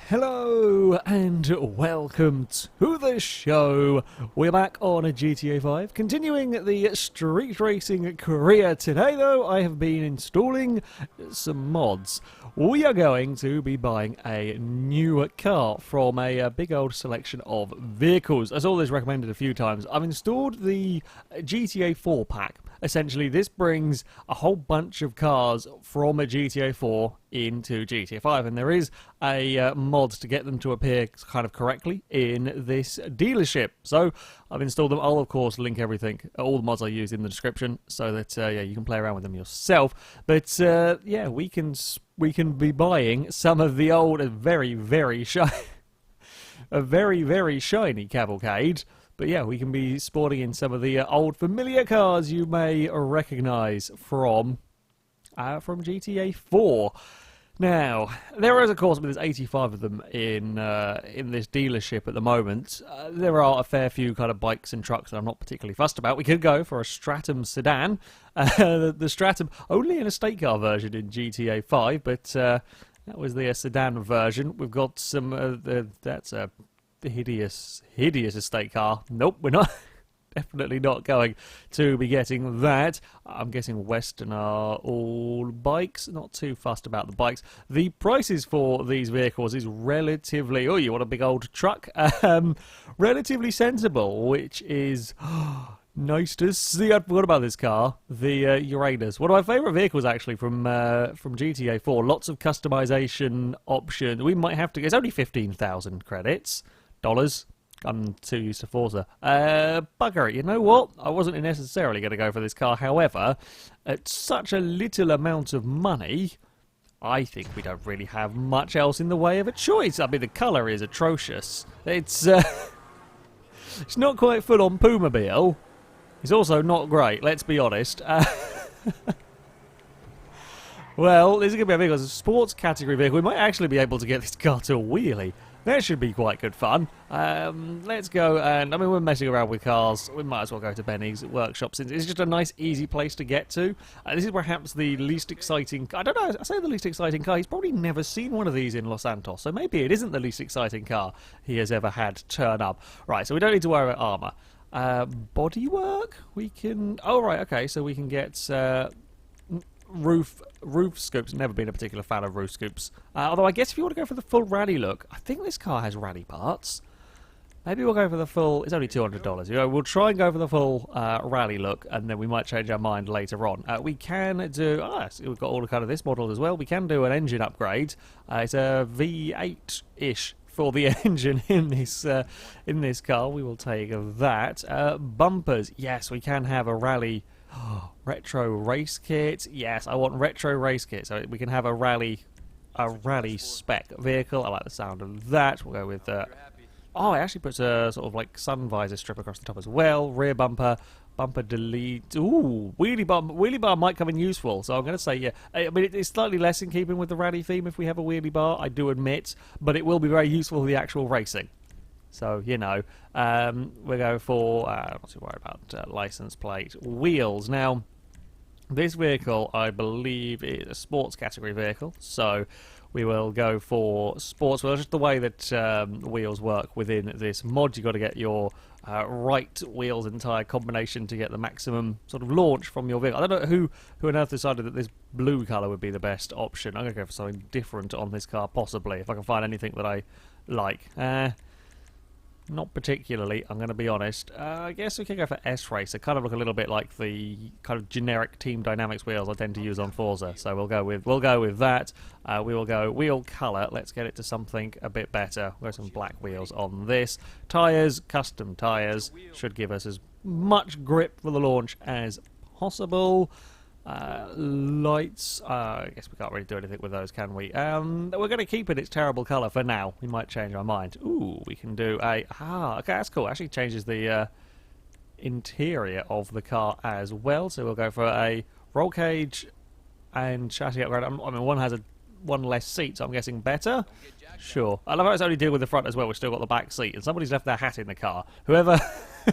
Hello and welcome to the show. We're back on a GTA 5, continuing the street racing career. Today though, I have been installing some mods. We are going to be buying a new car from a big old selection of vehicles. As always recommended a few times, I've installed the GTA 4 pack. Essentially, this brings a whole bunch of cars from a GTA 4 into GTA 5, and there is a mod to get them to appear kind of correctly in this dealership. So I've installed them. I'll of course link everything, all the mods I use, in the description, so that yeah, you can play around with them yourself. But yeah, we can be buying some of the old and very shiny, a very shiny cavalcade. But yeah, we can be sporting in some of the old familiar cars you may recognise from GTA 4. Now, there is, of course, there's 85 of them in this dealership at the moment. There are a fair few kind of bikes and trucks that I'm not particularly fussed about. We could go for a Stratum sedan. The Stratum, only in a state car version in GTA 5, but that was the sedan version. We've got some, that's a hideous estate car. Nope, we're not. Definitely not going to be getting that. I'm guessing Western are all bikes. Not too fussed about the bikes. The prices for these vehicles is relatively... Oh, you want a big old truck? Relatively sensible, which is... nice to see. I forgot about this car, the Uranus. One of my favourite vehicles, actually, from GTA 4. Lots of customization options. We might have to... It's only 15,000 credits. Dollars. I'm too used to Forza. Bugger it, you know what? I wasn't necessarily going to go for this car. However, at such a little amount of money, I think we don't really have much else in the way of a choice. I mean, the colour is atrocious. It's it's not quite full-on Pumobile. It's also not great, let's be honest. Well, this is going to be a vehicle. It's a sports category vehicle. We might actually be able to get this car to a wheelie. That should be quite good fun. Let's go, and I mean, we're messing around with cars. We might as well go to Benny's workshop, since it's just a nice, easy place to get to. This is perhaps the least exciting... I don't know, I say the least exciting car. He's probably never seen one of these in Los Santos, so maybe it isn't the least exciting car he has ever had turn up. Right, so we don't need to worry about armour. Bodywork? We can... Oh, right, okay, so we can get... Roof scoops. Never been a particular fan of roof scoops. Although I guess if you want to go for the full rally look, I think this car has rally parts. Maybe we'll go for the full... It's only $200. You know, we'll try and go for the full rally look, and then we might change our mind later on. We can do... So we've got all the kind of this model as well. We can do an engine upgrade. It's a V8-ish for the engine in this car. We will take that. Bumpers. Yes, we can have a rally... retro race kit. Yes, I want retro race kit, so we can have a rally spec vehicle. I like the sound of that. We'll go with oh, it actually puts a sort of like sun visor strip across the top as well. Rear bumper delete. Ooh, wheelie bar might come in useful, so I'm going to say yeah. I mean, it's slightly less in keeping with the rally theme if we have a wheelie bar, I do admit, but it will be very useful for the actual racing. So, you know, we go for, not too worried about license plate, wheels. Now, this vehicle, I believe, is a sports category vehicle, so we will go for sports wheels. Just the way that wheels work within this mod, you've got to get your right wheels and tyre combination to get the maximum sort of launch from your vehicle. I don't know who on earth decided that this blue colour would be the best option. I'm going to go for something different on this car, possibly, if I can find anything that I like. Not particularly, I'm going to be honest. I guess we can go for S-Race. They kind of look a little bit like the kind of generic Team Dynamics wheels I tend to use on Forza. So we'll go with that. We will go wheel colour. Let's get it to something a bit better. We'll go some black wheels on this. Tyres, custom tyres, should give us as much grip for the launch as possible. Lights, I guess we can't really do anything with those, can we? We're going to keep it its terrible colour for now. We might change our mind. Ooh, we can do a... okay, that's cool. Actually changes the interior of the car as well. So we'll go for a roll cage and chassis upgrade. I mean, one has one less seat, so I'm guessing better. Sure. I love how it's only deal with the front as well. We've still got the back seat, and somebody's left their hat in the car. Whoever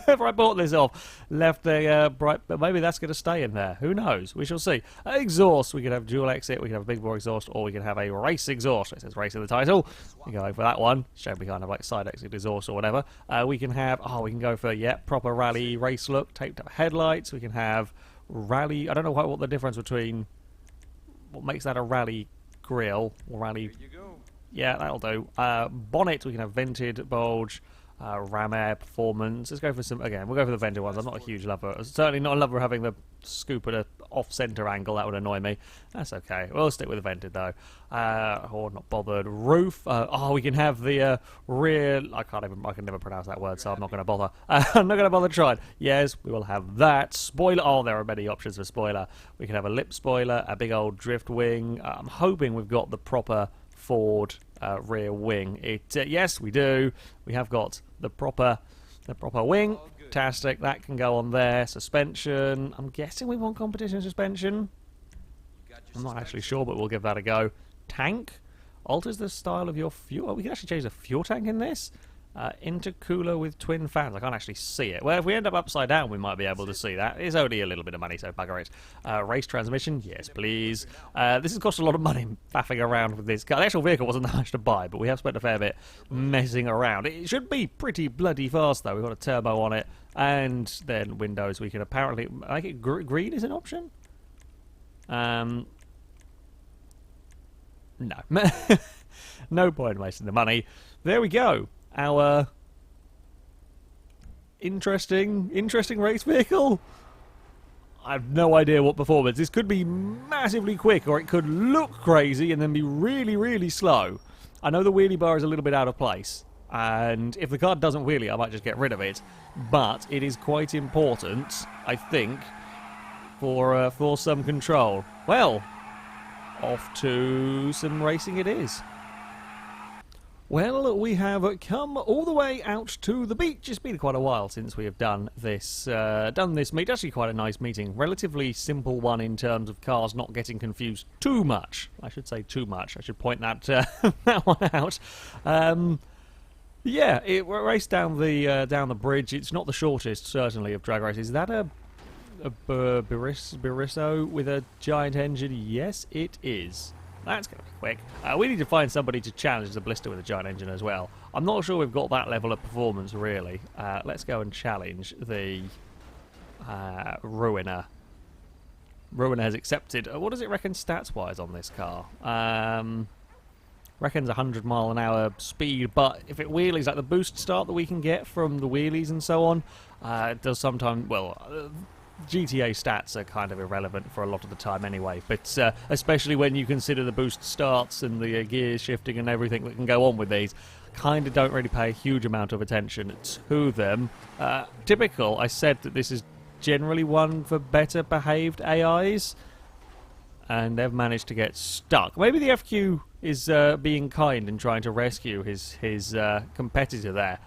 if I bought this off, left the bright, but maybe that's going to stay in there. Who knows? We shall see. Exhaust. We could have dual exit. We could have a big bore exhaust, or we could have a race exhaust. It says race in the title. We go for that one. Should be kind of like side exit exhaust or whatever. We can have. Oh, we can go for proper rally race look. Taped up headlights. We can have rally. I don't know what the difference between what makes that a rally grill or rally. Yeah, that'll do. Bonnet, we can have vented, bulge, ram air, performance. Let's go for some, again, we'll go for the vented ones. I'm not a huge lover. Certainly not a lover of having the scoop at a off-centre angle. That would annoy me. That's okay. We'll stick with the vented, though. Or not bothered. Roof. We can have the rear, I can never pronounce that word, so I'm not going to bother. I'm not going to bother trying. Yes, we will have that. Spoiler. Oh, there are many options for spoiler. We can have a lip spoiler, a big old drift wing. I'm hoping we've got the proper Ford rear wing. Yes, we do. We have got the proper wing. Fantastic. That can go on there. Suspension. I'm guessing we want competition suspension. I'm not actually sure, but we'll give that a go. Tank alters the style of your fuel. Oh, we can actually change the fuel tank in this. Intercooler with twin fans. I can't actually see it. Well, if we end up upside down, we might be able to see that. It's only a little bit of money, so bugger it. Race transmission, yes, please. This has cost a lot of money faffing around with this car. The actual vehicle wasn't that much to buy, but we have spent a fair bit messing around. It should be pretty bloody fast, though. We've got a turbo on it, and then windows. We can apparently make it green is an option. No. No point in wasting the money. There we go. Our interesting race vehicle. I have no idea what performance. This could be massively quick, or it could look crazy and then be really, really slow. I know the wheelie bar is a little bit out of place, and if the car doesn't wheelie, I might just get rid of it. But it is quite important, I think, for some control. Well, off to some racing it is. Well, we have come all the way out to the beach. It's been quite a while since we have done this meet. Actually quite a nice meeting. Relatively simple one in terms of cars not getting confused too much. I should say too much. I should point that that one out. Yeah, it raced down the bridge. It's not the shortest, certainly, of drag races. Is that a Barisso with a giant engine? Yes, it is. That's going to be quick. We need to find somebody to challenge the Blister with a giant engine as well. I'm not sure we've got that level of performance, really. Let's go and challenge the Ruiner. Ruiner has accepted. What does it reckon stats-wise on this car? Reckons 100 mile an hour speed, but if it wheelies, like the boost start that we can get from the wheelies and so on, it does sometimes, well... GTA stats are kind of irrelevant for a lot of the time anyway, but especially when you consider the boost starts and the gear shifting and everything that can go on with these, kind of don't really pay a huge amount of attention to them. Typical, I said that this is generally one for better behaved AIs, and they've managed to get stuck. Maybe the FQ is being kind and trying to rescue his competitor there.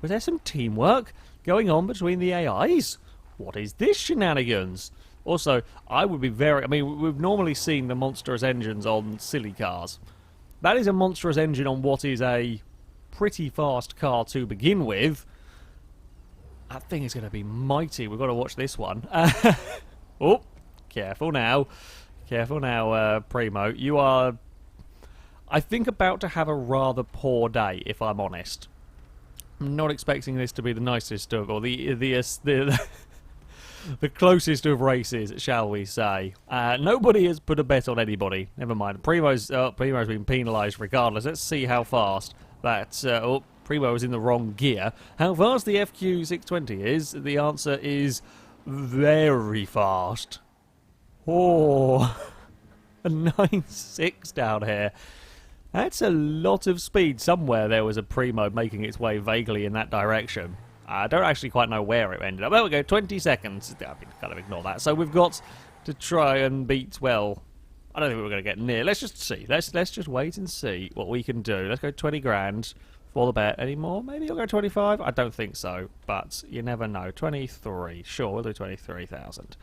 Was there some teamwork going on between the AIs? What is this shenanigans? Also, I would be very... I mean, we've normally seen the monstrous engines on silly cars. That is a monstrous engine on what is a pretty fast car to begin with. That thing is going to be mighty. We've got to watch this one. Oh, careful now. Careful now, Primo. You are, I think, about to have a rather poor day, if I'm honest. I'm not expecting this to be the nicest of... or the closest of races, shall we say. Nobody has put a bet on anybody. Never mind. Primo's been penalised regardless. Let's see how fast that... Primo is in the wrong gear. How fast the FQ620 is? The answer is very fast. Oh, a 9.6 down here. That's a lot of speed. Somewhere there was a Primo making its way vaguely in that direction. I don't actually quite know where it ended up. There we go, 20 seconds. I mean, kind of ignore that. So we've got to try and beat, well, I don't think we're going to get near. Let's just see. Let's just wait and see what we can do. Let's go 20 grand for the bet. Any more? Maybe you'll go 25? I don't think so, but you never know. 23. Sure, we'll do 23,000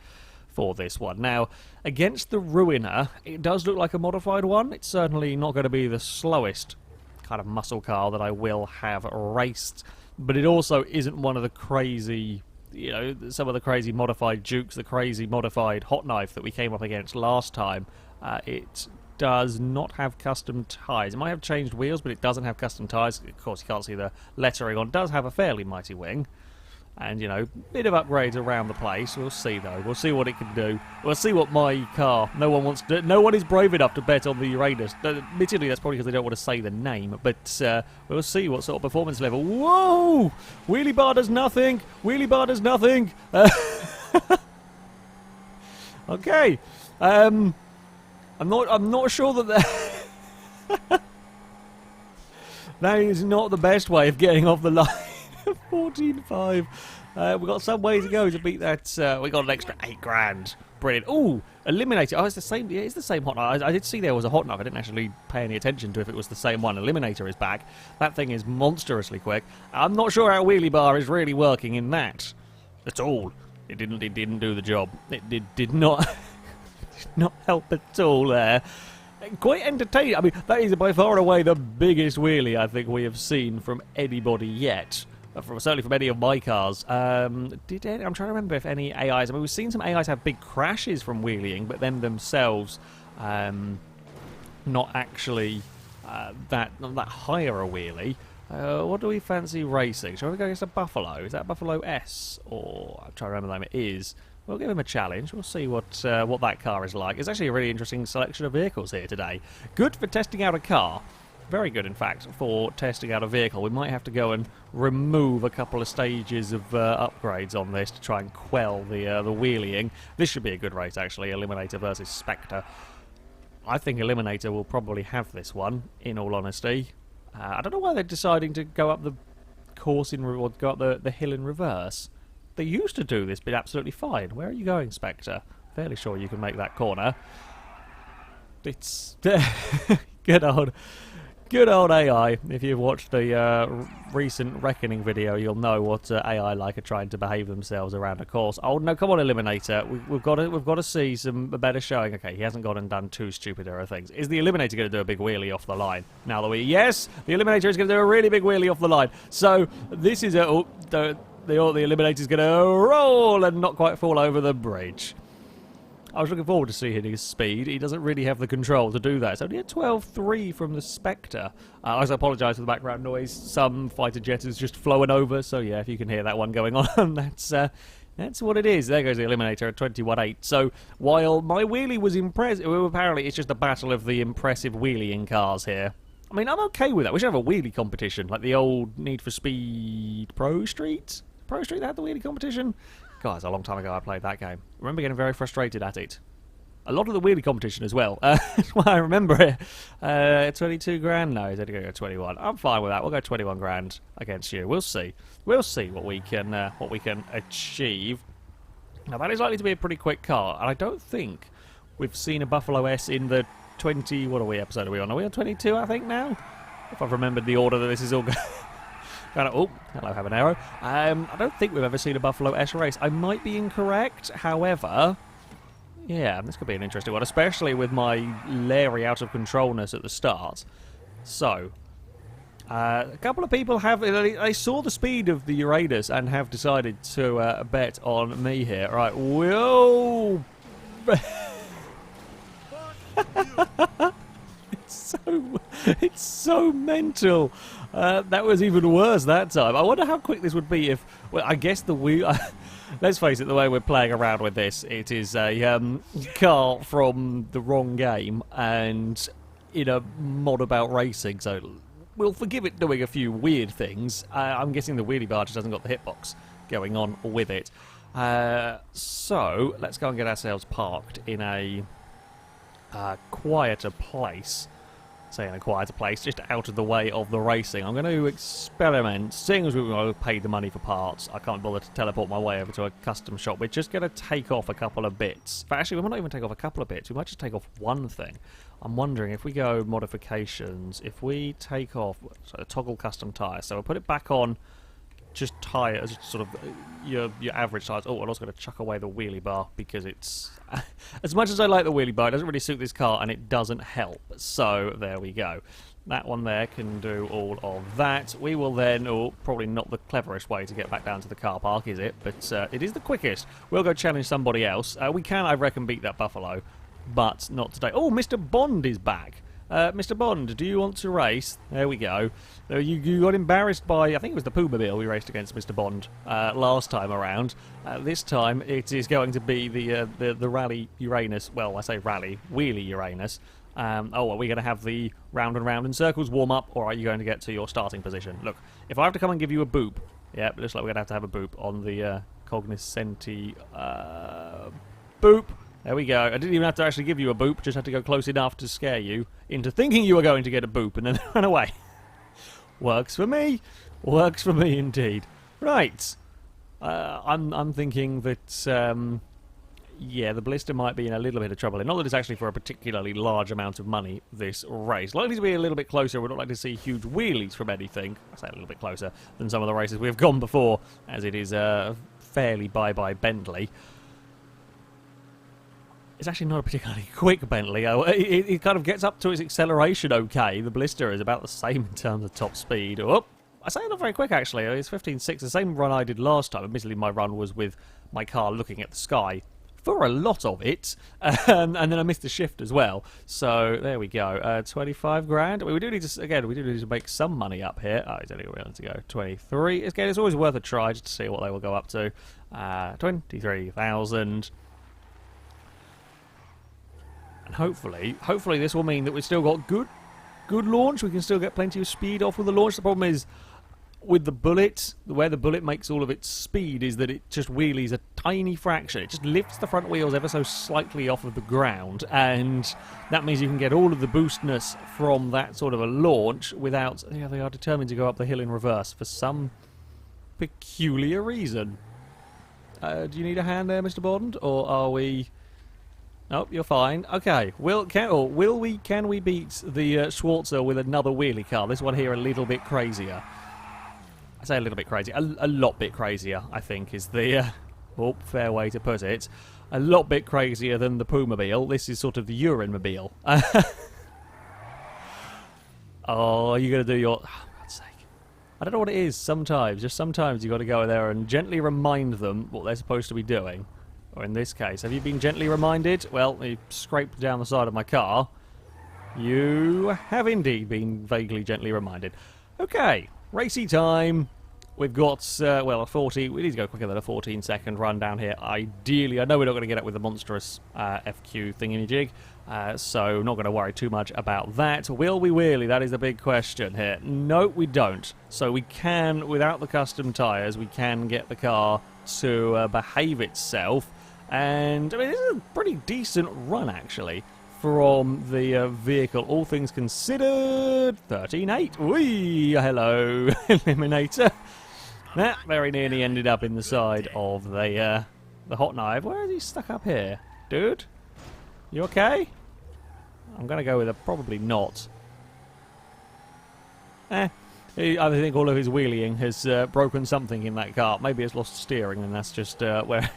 for this one. Now, against the Ruiner, it does look like a modified one. It's certainly not going to be the slowest kind of muscle car that I will have raced but it also isn't one of the crazy, you know, some of the crazy modified Dukes, the crazy modified Hot Knife that we came up against last time. It does not have custom tyres. It might have changed wheels, but it doesn't have custom tyres. Of course, you can't see the lettering on. It does have a fairly mighty wing. And, you know, bit of upgrades around the place. We'll see, though. We'll see what it can do. We'll see what my car... No one is brave enough to bet on the Uranus. Admittedly, that's probably because they don't want to say the name. But we'll see what sort of performance level... Whoa! Wheelie bar does nothing! Wheelie bar does nothing! Okay. I'm not sure that... That is not the best way of getting off the line. 14.5. We've got some way to go to beat that. We got an extra 8 grand. Brilliant. Ooh, Eliminator. Oh, it's the same. Yeah, it's the same Hot Knife. I did see there was a Hot Knife. I didn't actually pay any attention to if it was the same one. Eliminator is back. That thing is monstrously quick. I'm not sure how Wheelie Bar is really working in that at all. It didn't do the job. It did not did not help at all there. Quite entertaining. I mean, that is by far and away the biggest wheelie I think we have seen from anybody yet. Certainly from any of my cars. I'm trying to remember if any AIs... I mean, we've seen some AIs have big crashes from wheeling, but then themselves not actually that higher a wheelie. What do we fancy racing? Shall we go against a Buffalo? Is that Buffalo S? Or I'm trying to remember the name. It is. We'll give him a challenge. We'll see what that car is like. It's actually a really interesting selection of vehicles here today. Good for testing out a car. Very good, in fact, for testing out a vehicle. We might have to go and remove a couple of stages of upgrades on this to try and quell the wheeling. This should be a good race, actually. Eliminator versus Spectre. I think Eliminator will probably have this one, in all honesty. I don't know why they're deciding to go up the course or go up the hill in reverse. They used to do this, but absolutely fine. Where are you going, Spectre? Fairly sure you can make that corner. It's good old AI. If you've watched the recent Reckoning video, you'll know what AI like are trying to behave themselves around a course. Oh no, come on, Eliminator. We've got to see some better showing. Okay, he hasn't gone and done too stupid things. Is the Eliminator going to do a big wheelie off the line? Now that yes, the Eliminator is going to do a really big wheelie off the line. So this is the Eliminator is going to roll and not quite fall over the bridge. I was looking forward to seeing his speed. He doesn't really have the control to do that. It's only a 12.3 from the Spectre. I apologise for the background noise. Some fighter jet is just flowing over, so yeah, if you can hear that one going on, that's what it is. There goes the Eliminator at 21.8. So while my wheelie was impressive, apparently it's just a battle of the impressive wheeling cars here. I mean, I'm okay with that. We should have a wheelie competition, like the old Need for Speed Pro Street. Pro Street had the wheelie competition. God, it's a long time ago I played that game. I remember getting very frustrated at it. A lot of the wheelie competition as well. That's why I remember it. 22 grand? No, he's only going to go 21. I'm fine with that. We'll go 21 grand against you. We'll see. We'll see what we can achieve. Now, that is likely to be a pretty quick car. And I don't think we've seen a Buffalo S in the 20... What episode are we on? Are we on 22, I think, now? If I've remembered the order that this is all going... Oh, hello, have an arrow. I don't think we've ever seen a Buffalo S race. I might be incorrect, however... Yeah, this could be an interesting one, especially with my Larry out of controlness at the start. So, a couple of people have... They saw the speed of the Uranus and have decided to bet on me here. Right, whoa! It's so mental. That was even worse that time. I wonder how quick this would be if... Well, I guess the wheel... Let's face it, the way we're playing around with this, it is a car from the wrong game and in a mod about racing, so we'll forgive it doing a few weird things. I'm guessing the wheelie bar just hasn't got the hitbox going on with it. So, let's go and get ourselves parked in a quieter place. Say in a quieter place, just out of the way of the racing. I'm going to experiment. Seeing as we've paid the money for parts, I can't bother to teleport my way over to a custom shop. We're just going to take off a couple of bits. But actually, we might not even take off a couple of bits. We might just take off one thing. I'm wondering if we go modifications, if we take off toggle custom tyres. So we'll put it back on just tyres, sort of your average tyres. Oh, I'm also going to chuck away the wheelie bar because it's... As much as I like the wheelie bar, it doesn't really suit this car and it doesn't help. So, there we go. That one there can do all of that. We will then, or probably not the cleverest way to get back down to the car park, is it? But it is the quickest. We'll go challenge somebody else. We can, I reckon, beat that Buffalo, but not today. Oh, Mr. Bond is back. Mr. Bond, do you want to race? There we go. You got embarrassed by, I think it was the Puma-Mobile we raced against Mr. Bond last time around. This time it is going to be the Rally Uranus. Well, I say Rally, Wheelie Uranus. Oh, are we going to have the round and round in circles warm up, or are you going to get to your starting position? Look, if I have to come and give you a boop, yeah, it looks like we're going to have a boop on the Cognoscenti boop. There we go. I didn't even have to actually give you a boop, just had to go close enough to scare you into thinking you were going to get a boop and then run away. Works for me. Works for me indeed. Right. I'm thinking that yeah, the blister might be in a little bit of trouble. Not that it's actually for a particularly large amount of money, this race. Likely to be a little bit closer. We'd not like to see huge wheelies from anything. I say a little bit closer than some of the races we've gone before, as it is fairly bye-bye Bentley. It's actually not a particularly quick Bentley. It kind of gets up to its acceleration okay. The blister is about the same in terms of top speed. Oh, I say not very quick, actually. It's 15.6, the same run I did last time. Admittedly, my run was with my car looking at the sky for a lot of it, and then I missed the shift as well. So there we go. 25 grand. We do need to, again, we do need to make some money up here. Oh, he's only willing to go 23. Again, it's always worth a try just to see what they will go up to. 23,000. And hopefully this will mean that we've still got good launch. We can still get plenty of speed off with the launch. The problem is with the Bullet, where the Bullet makes all of its speed is that it just wheelies a tiny fraction. It just lifts the front wheels ever so slightly off of the ground, and that means you can get all of the boostness from that sort of a launch without... Yeah, they are determined to go up the hill in reverse for some peculiar reason. Do you need a hand there, Mr. Bond, or are we... Nope, you're fine. Okay, can we beat the Schwarzer with another wheelie car? This one here a little bit crazier. I say a little bit crazy. A lot bit crazier, I think, is the fair way to put it. A lot bit crazier than the Puma-Mobile. This is sort of the Urine-Mobile. Oh, you're going to do your... Oh, for God's sake. I don't know what it is sometimes. Just sometimes you've got to go there and gently remind them what they're supposed to be doing. Or in this case, have you been gently reminded? Well, you scraped down the side of my car. You have indeed been vaguely gently reminded. Okay, racy time. We've got, well, a 40. We need to go quicker than a 14-second run down here. Ideally, I know we're not going to get it with the monstrous FQ thingamajig, so not going to worry too much about that. Will we wheelie? That is the big question here. No, we don't. So we can, without the custom tyres, we can get the car to behave itself. And, I mean, this is a pretty decent run, actually, from the vehicle. All things considered, 13.8. Whee! Hello, Eliminator. That very nearly ended up in the side of the hot knife. Where is he stuck up here? Dude? You okay? I'm going to go with a probably not. I think all of his wheeling has broken something in that car. Maybe it's lost steering, and that's just where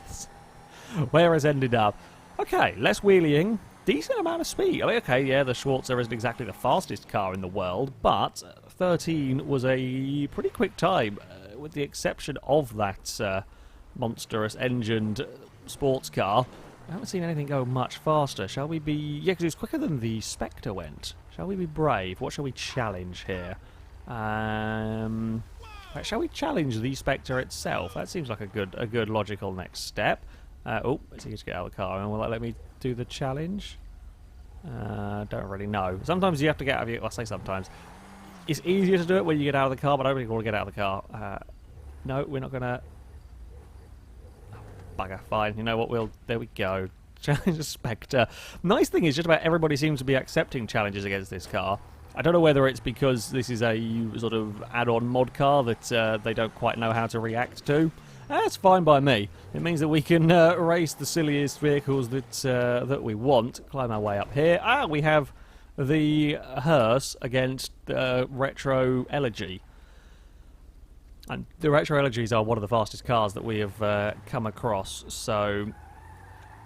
it's ended up. Okay, less wheeling. Decent amount of speed. I mean, okay, yeah, the Schwarzer isn't exactly the fastest car in the world, but 13 was a pretty quick time, with the exception of that monstrous engined sports car. I haven't seen anything go much faster. Shall we be... Yeah, because it's quicker than the Spectre went. Shall we be brave? What shall we challenge here? Right, shall we challenge the Spectre itself? That seems like a good logical next step. Oh, let's see, just get out of the car, and will that let me do the challenge? Don't really know. Sometimes you have to get out of your... I say sometimes. It's easier to do it when you get out of the car, but I don't really want to get out of the car. No, we're not going to... Oh, bugger, fine. You know what, there we go. Challenge the Spectre. Nice thing is, just about everybody seems to be accepting challenges against this car. I don't know whether it's because this is a sort of add-on mod car that they don't quite know how to react to. That's fine by me. It means that we can race the silliest vehicles that we want. Climb our way up here. We have the hearse against Retro Elegy. And the Retro Elegies are one of the fastest cars that we have come across. So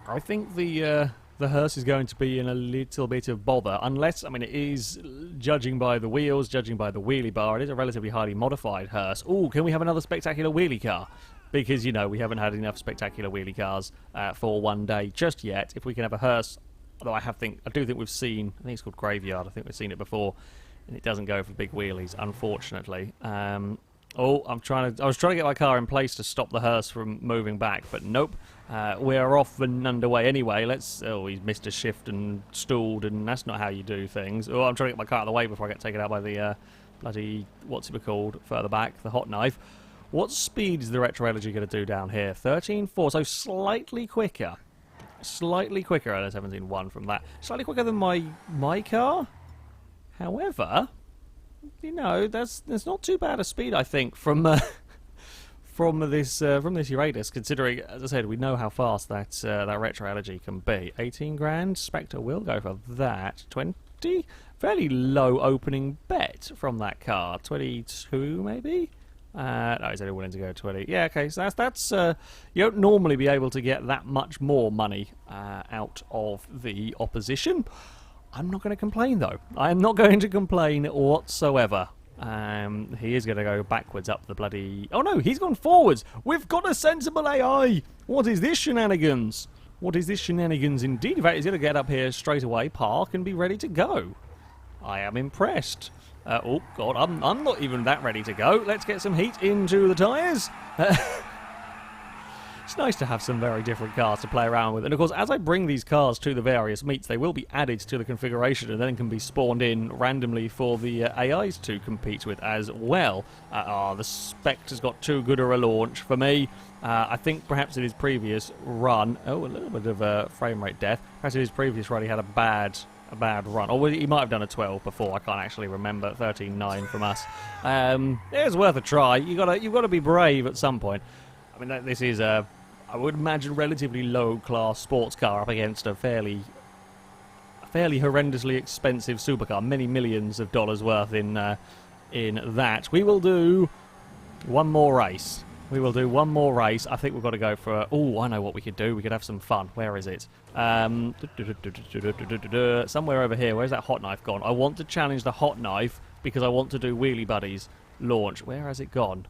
I think the the hearse is going to be in a little bit of bother, unless, I mean, it is, judging by the wheels, judging by the wheelie bar, it is a relatively highly modified hearse. Ooh, can we have another spectacular wheelie car? Because, you know, we haven't had enough spectacular wheelie cars for one day just yet. If we can have a hearse, although I do think we've seen, I think it's called Graveyard, I think we've seen it before, and it doesn't go for big wheelies, unfortunately. Oh, I was trying to get my car in place to stop the hearse from moving back, but nope. We're off and underway anyway. Oh, he's missed a shift and stalled, and that's not how you do things. Oh, I'm trying to get my car out of the way before I get taken out by the bloody, what's it called, further back, the hot knife. What speed is the Retro Energy going to do down here? 13.4, so slightly quicker. Slightly quicker, 17.1 from that. Slightly quicker than my car. However, you know, that's not too bad a speed, I think, from this Uranus, considering, as I said, we know how fast that Retro Energy can be. 18 grand, Spectre will go for that. 20, fairly low opening bet from that car. 22 maybe. No, he's only willing to go 20. Yeah, okay, so that's you don't normally be able to get that much more money out of the opposition. I'm not going to complain, though. I am not going to complain whatsoever. He is going to go backwards up the bloody... Oh, no, he's gone forwards. We've got a sensible AI. What is this shenanigans? What is this shenanigans indeed? In fact, he's going to get up here straight away, park, and be ready to go. I am impressed. Oh, God, I'm not even that ready to go. Let's get some heat into the tyres. It's nice to have some very different cars to play around with. And, of course, as I bring these cars to the various meets, they will be added to the configuration and then can be spawned in randomly for the AIs to compete with as well. The Spectre's got too good a launch for me. I think perhaps in his previous run... Oh, a little bit of a frame rate death. Perhaps in his previous run he had a bad run. Or he might have done a 12 before. I can't actually remember. 13.9 from us. It's worth a try. You've got to be brave at some point. I mean, this is a, I would imagine, relatively low-class sports car up against a fairly horrendously expensive supercar. Many millions of dollars worth in that. We will do one more race. We will do one more race. I think we've got to go for... Oh, I know what we could do. We could have some fun. Where is it? Somewhere over here. Where's that hot knife gone? I want to challenge the hot knife because I want to do Wheelie Buddies launch. Where has it gone?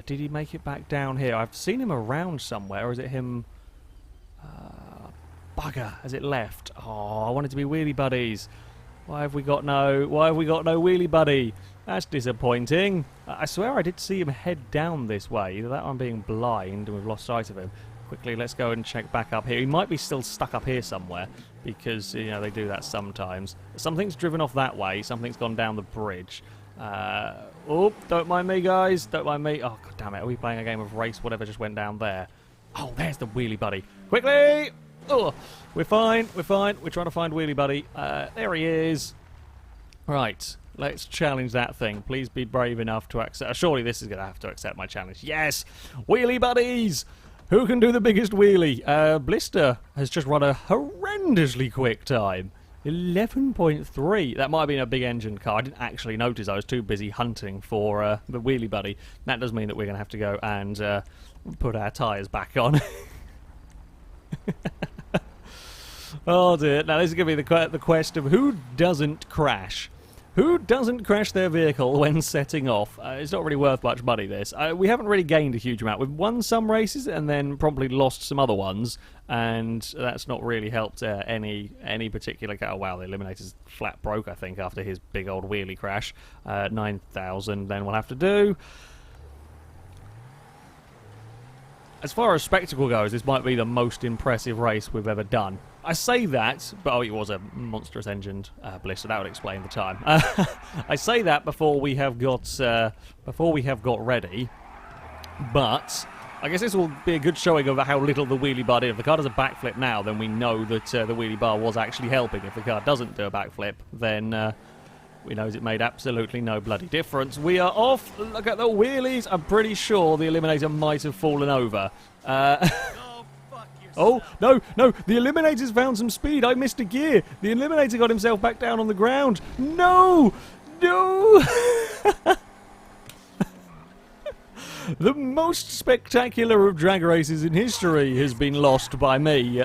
Did he make it back down here? I've seen him around somewhere. Or is it him... bugger. Has it left? Oh, I want it to be Wheelie Buddies. Why have we got no Wheelie Buddy? That's disappointing. I swear I did see him head down this way. Either that or I'm being blind and we've lost sight of him. Quickly, let's go and check back up here. He might be still stuck up here somewhere because, you know, they do that sometimes. Something's driven off that way. Something's gone down the bridge. Oh, don't mind me, guys. Don't mind me. Oh, God damn it. Are we playing a game of race? Whatever just went down there. Oh, there's the Wheelie Buddy. Quickly! Oh, we're fine. We're fine. We're trying to find Wheelie Buddy. There he is. Right. Let's challenge that thing. Please be brave enough to accept. Surely this is going to have to accept my challenge. Yes! Wheelie Buddies! Who can do the biggest wheelie? Blister has just run a horrendously quick time. 11.3. That might have been a big engine car. I didn't actually notice. I was too busy hunting for the Wheelie Buddy. That does mean that we're going to have to go and put our tyres back on. Oh dear. Now this is going to be the quest of who doesn't crash. Who doesn't crash their vehicle when setting off? It's not really worth much money, this. We haven't really gained a huge amount. We've won some races and then probably lost some other ones, and that's not really helped any particular car. Oh, wow, the Eliminator's flat broke, I think, after his big old wheelie crash. 9,000 then we'll have to do. As far as spectacle goes, this might be the most impressive race we've ever done. I say that, but oh, it was a monstrous engined bliss, so that would explain the time. I say that before we have got ready, but I guess this will be a good showing of how little the wheelie bar did. If the car does a backflip now, then we know that the wheelie bar was actually helping. If the car doesn't do a backflip, then we know it made absolutely no bloody difference. We are off. Look at the wheelies. I'm pretty sure the Eliminator might have fallen over. Oh, no, the Eliminator's found some speed. I missed a gear. The Eliminator got himself back down on the ground. No! The most spectacular of drag races in history has been lost by me.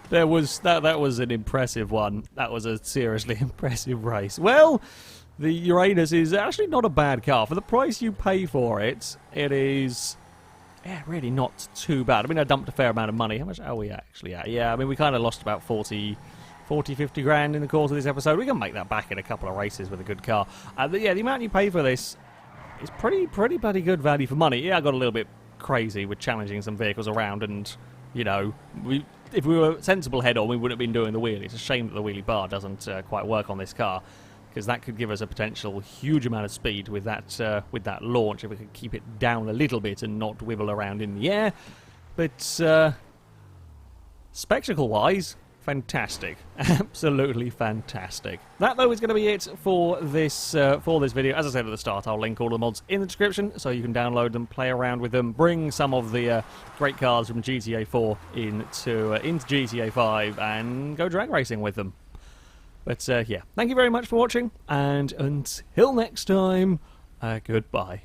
That was an impressive one. That was a seriously impressive race. Well, the Uranus is actually not a bad car. For the price you pay for it, it is really not too bad. I mean, I dumped a fair amount of money. How much are we actually at? Yeah, I mean, we kind of lost about 50 grand in the course of this episode. We can make that back in a couple of races with a good car. But yeah, the amount you pay for this is pretty bloody good value for money. Yeah, I got a little bit crazy with challenging some vehicles around, and, you know, if we were sensible head-on, we wouldn't have been doing the wheelie. It's a shame that the wheelie bar doesn't quite work on this car, because that could give us a potential huge amount of speed with that launch if we could keep it down a little bit and not wibble around in the air. But spectacle-wise, fantastic. Absolutely fantastic. That, though, is going to be it for this video. As I said at the start, I'll link all the mods in the description so you can download them, play around with them, bring some of the great cars from GTA 4 into GTA 5 and go drag racing with them. But yeah, thank you very much for watching, and until next time, goodbye.